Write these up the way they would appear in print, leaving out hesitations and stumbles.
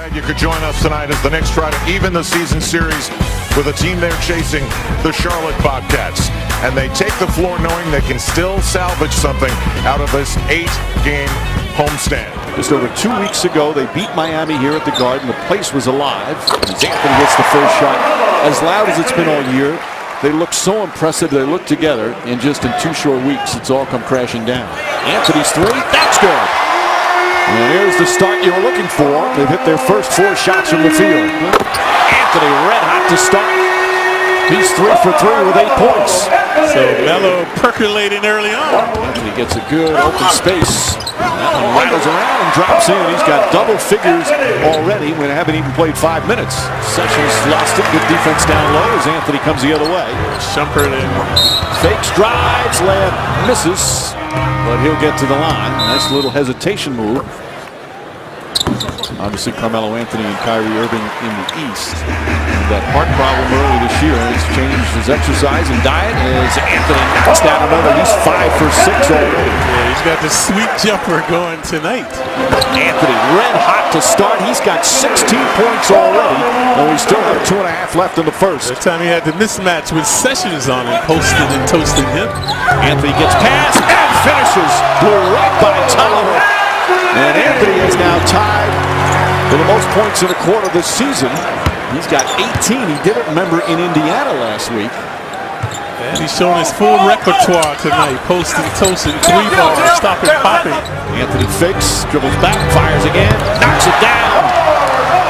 Glad you could join us tonight as the Knicks try to even the season series with a team they're chasing, the Charlotte Bobcats. And they take the floor knowing they can still salvage something out of this 8-game homestand. Just over 2 weeks ago, they beat Miami here at the Garden. The place was alive. As Anthony hits the first shot, as loud as it's been all year, they look so impressive. They look together, and just in 2 short weeks, it's all come crashing down. Anthony's three, that's good. And here's the start you were looking for. They've hit their first 4 shots from the field. Anthony red hot to start. He's 3 for 3 with 8 points. So Melo percolating early on. Anthony gets a good open space. That one rattles around and drops in. He's got double figures already when they haven't even played 5 minutes. Sessions lost it. Good defense down low as Anthony comes the other way. Shumpert in. Fakes, drives, layup, misses. But he'll get to the line. Nice little hesitation move. Obviously, Carmelo Anthony and Kyrie Irving in the East. That heart problem early this year has changed his exercise and diet as Anthony knocks down another. He's 5 for 6 already. Yeah, he's got the sweet jumper going tonight. Anthony red hot to start. He's got 16 points already, and we still have 2.5 left in the first. That time he had the mismatch with Sessions on him, posting and toasting him. Anthony gets past and finishes. Blew right by Tyler. And Anthony is now tied for the most points in a quarter this season. He's got 18. He did it, remember, in Indiana last week. And he's showing his full repertoire tonight. Posting, toasting, 3 ball, stopping, popping. Anthony fakes, dribbles back, fires again, knocks it down.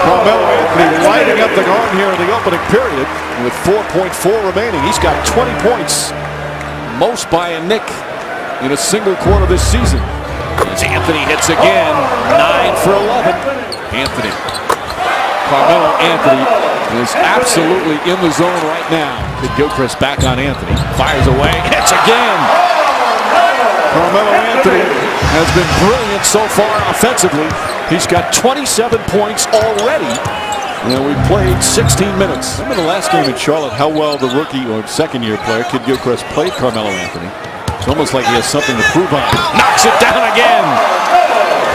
Carmelo Anthony lighting up the Garden here in the opening period with 4.4 remaining. He's got 20 points, most by a Knick in a single quarter this season. As Anthony hits again, 9 for 11. Anthony. Carmelo Anthony is absolutely in the zone right now. KNICKS back on Anthony. Fires away, hits again. Carmelo Anthony has been brilliant so far offensively. He's got 27 points already. And we played 16 minutes. Remember the last game in Charlotte, how well the rookie or second-year player, KNICKS, played Carmelo Anthony. It's almost like he has something to prove on. Knocks it down again.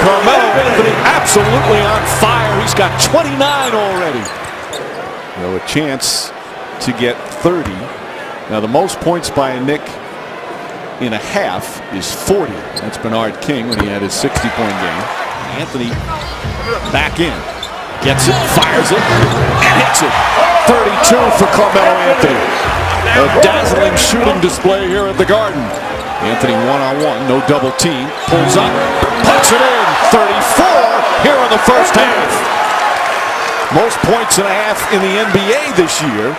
Carmelo Anthony absolutely on fire. He's got 29 already. So a chance to get 30. Now the most points by a Knick in a half is 40. That's Bernard King when he had his 60-point game. Anthony back in. Gets it, fires it, and hits it. 32 for Carmelo Anthony. A dazzling shooting display here at the Garden. Anthony one-on-one, no double team. Pulls up, puts it in. 34 here in the first half. Most points and a half in the NBA this year.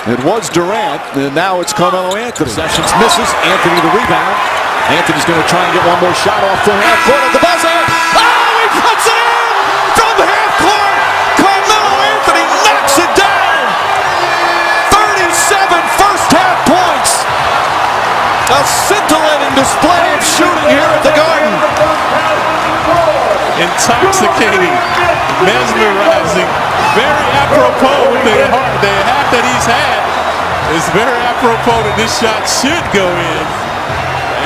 It was Durant, and now it's Carmelo Anthony. Sessions misses, Anthony the rebound. Anthony's going to try and get one more shot off from half court at the buzzer. Oh, he puts it in from half court. Carmelo Anthony knocks it down. 37 first half points. A scintillating display of shooting here at the Garden. Intoxicating, mesmerizing, very apropos with the half that he's had. It's very apropos that this shot should go in.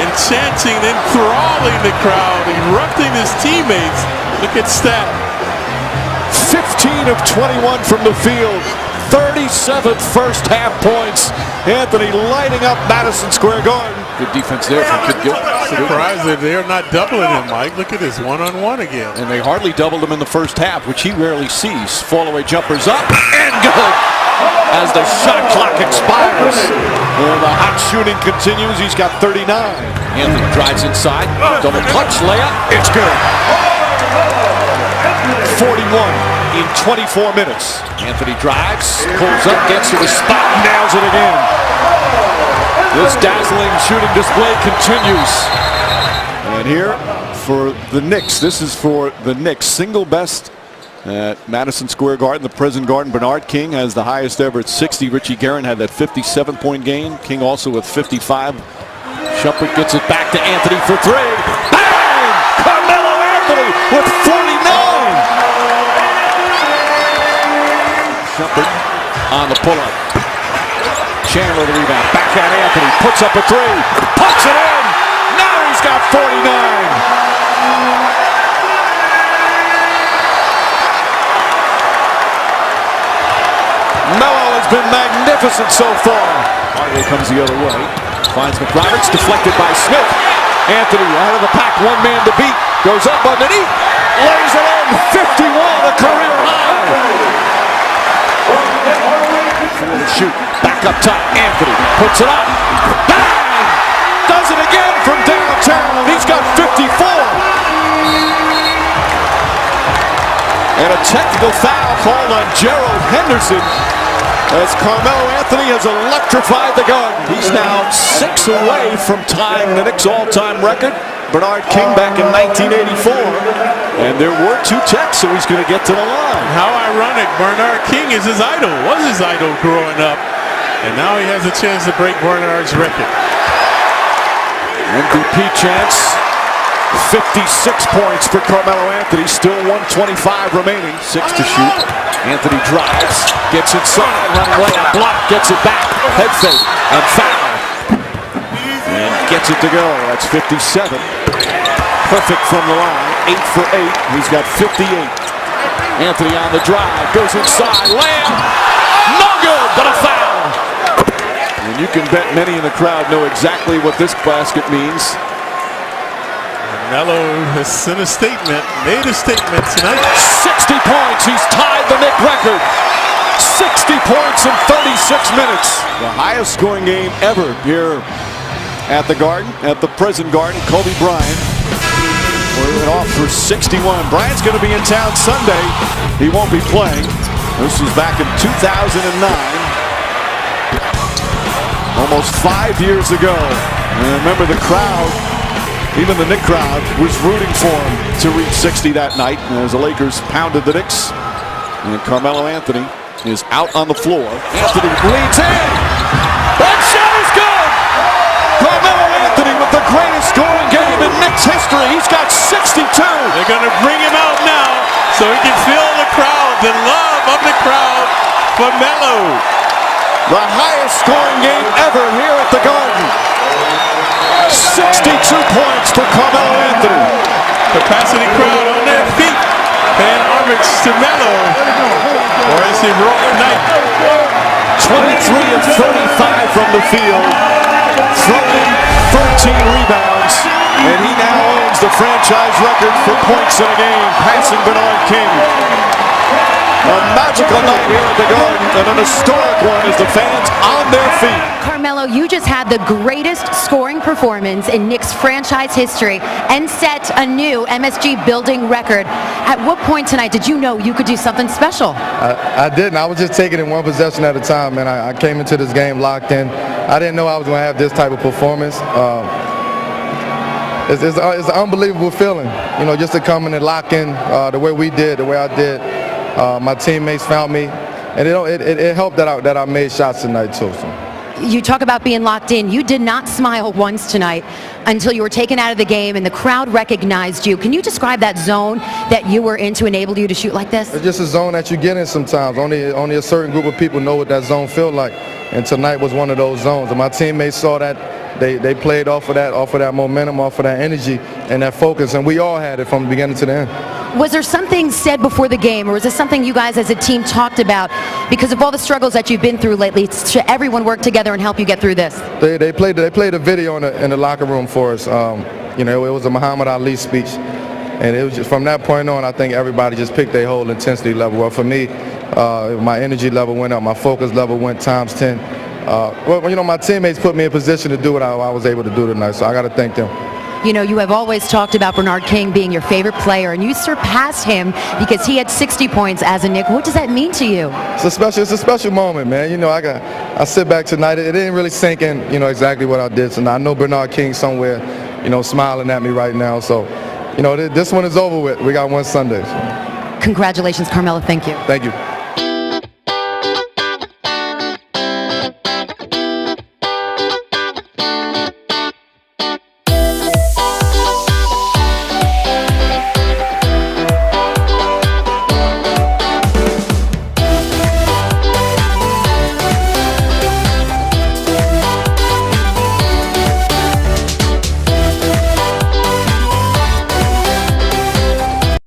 Enchanting, enthralling the crowd, erupting his teammates. Look at stat. 15 of 21 from the field. 37 first half points. Anthony lighting up Madison Square Garden. Good defense there from KNICKS. Surprised that they're not doubling him, Mike. Look at this one-on-one again. And they hardly doubled him in the first half, which he rarely sees. Fall-away jumpers up and good as the shot clock expires. And the hot shooting continues. He's got 39. Anthony drives inside. Double clutch layup. It's good. 41 in 24 minutes. Anthony drives, pulls up, gets to the spot, nails it again. This dazzling shooting display continues. And here for the Knicks, this is for the Knicks. Single best at Madison Square Garden, the Prison Garden. Bernard King has the highest ever at 60. Richie Guerin had that 57-point game. King also with 55. Shumpert gets it back to Anthony for 3. Bang! Carmelo Anthony with 49. Shumpert on the pull-up. Chandler the rebound. Backhand Anthony puts up a 3. Puts it in. Now he's got 49. been magnificent so far. Hardaway comes the other way. Finds McRoberts, deflected by Smith. Anthony out of the pack, one man to beat. Goes up underneath, lays it in, 51, a career high. Shoot, back up top, Anthony puts it up. Bang! Does it again from downtown. He's got 54. And a technical foul called on Gerald Henderson as Carmelo Anthony has electrified the Garden. He's now 6 away from tying the Knicks all-time record. Bernard King back in 1984. And there were 2 techs, so he's going to get to the line. How ironic. Bernard King is his idol, was his idol growing up. And now he has a chance to break Bernard's record. MVP chance. 56 points for Carmelo Anthony. Still 125 remaining. 6 to shoot. Anthony drives. Gets inside. Running layup. Block. Gets it back. Head fake. And foul. And gets it to go. That's 57. Perfect from the line. 8 for 8. He's got 58. Anthony on the drive. Goes inside. Layup. No good, but a foul. And you can bet many in the crowd know exactly what this basket means. Melo has sent a statement, made a statement tonight. 60 points. He's tied the Knicks record. 60 points in 36 minutes. The highest scoring game ever here at the Garden, at the prison Garden. Kobe Bryant went off for 61. Bryant's going to be in town Sunday. He won't be playing. This was back in 2009. Almost 5 years ago. And remember the crowd, even the Knicks crowd, was rooting for him to reach 60 that night as the Lakers pounded the Knicks. And Carmelo Anthony is out on the floor. Anthony leads in. That shot is good. Carmelo Anthony with the greatest scoring game in Knicks history. He's got 62. They're going to bring him out now so he can feel the crowd, the love of the crowd for Melo. The highest scoring game ever here at the Garden. 62 points for Carmelo Anthony. Capacity crowd on their feet. Paying homage to Melo. Or is he wrong tonight? 23 of 35 from the field. Throwing 13 rebounds. And he now owns the franchise record for points in a game, passing Bernard King. A magical night here at the Garden, and an historic one as the fans on their feet. Carmelo, you just had the greatest scoring performance in Knicks franchise history and set a new MSG building record. At what point tonight did you know you could do something special? I didn't. I was just taking it one possession at a time, man. I came into this game locked in. I didn't know I was going to have this type of performance. It's an unbelievable feeling, you know, just to come in and lock in the way we did, the way I did. My teammates found me, and it helped that I made shots tonight too. So. You talk about being locked in. You did not smile once tonight until you were taken out of the game and the crowd recognized you. Can you describe that zone that you were in to enable you to shoot like this? It's just a zone that you get in sometimes. Only a certain group of people know what that zone feels like, and tonight was one of those zones. And my teammates saw that. They played off of that momentum, off of that energy and that focus, and we all had it from the beginning to the end. Was there something said before the game, or was this something you guys as a team talked about because of all the struggles that you've been through lately? Should everyone work together and help you get through this? They played a video in the locker room for us. You know, it was a Muhammad Ali speech, and it was just from that point on, I think everybody just picked their whole intensity level. Well, for me, my energy level went up, my focus level went times 10. Well, you know, my teammates put me in position to do what I was able to do tonight, so I got to thank them. You know, you have always talked about Bernard King being your favorite player, and you surpassed him because he had 60 points as a Knick. What does that mean to you? It's a special moment, man. You know, I sit back tonight. It didn't really sink in, you know, exactly what I did tonight. I know Bernard King somewhere, you know, smiling at me right now. So, you know, this one is over with. We got one Sunday. So. Congratulations, Carmelo. Thank you. Thank you.